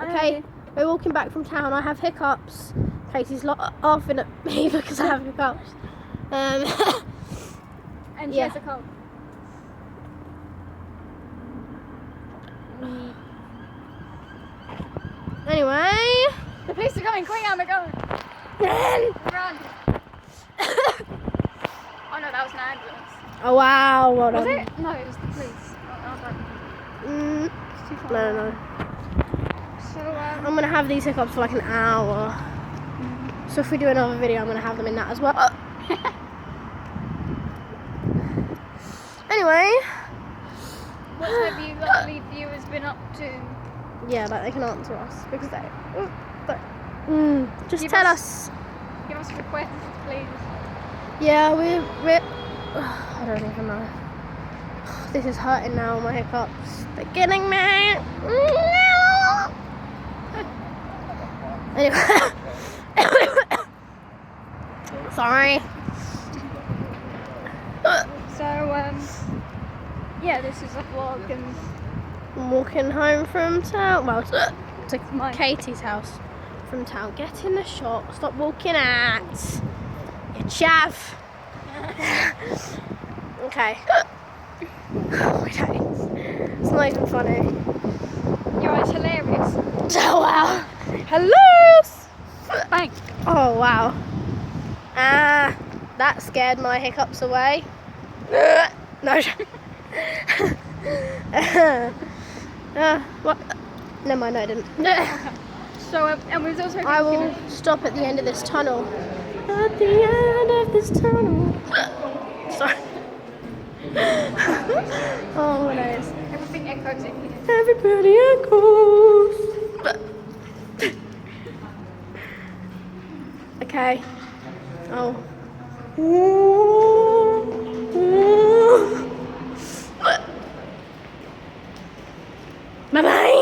Okay, we're walking back from town. I have hiccups. Casey's laughing at me because I have hiccups. And she yeah. has a cold. Anyway. The police are coming, quick, Emma, go! Run! Run! Oh no, that was an ambulance. Oh wow, well Was done. it? No, it was the police. It's too far. No. So, I'm gonna have these hiccups for like an hour. So if we do another video, I'm gonna have them in that as well. Anyway. what have you lovely viewers been up to? Yeah, like they can answer us because just Give tell us- us. Give us requests, please. Yeah, we're I don't even know. This is hurting now, my hiccups. They're getting me. Anyway. Sorry. So, yeah, this is a vlog and I'm walking home from town. Well, to Mine. Katie's house from town. Get in the shot. Stop walking at. You chav. Okay. Oh my days. It's not even funny. it's hilarious. Oh wow. Hello. Bang. Oh wow. That scared my hiccups away. No. What? Never mind, no, I didn't. So, and we've also I will stop at the end of this tunnel. At the end of this tunnel. Sorry. Oh, what is? everything echoes in here. Everybody echoes. Okay. Oh. Bye bye.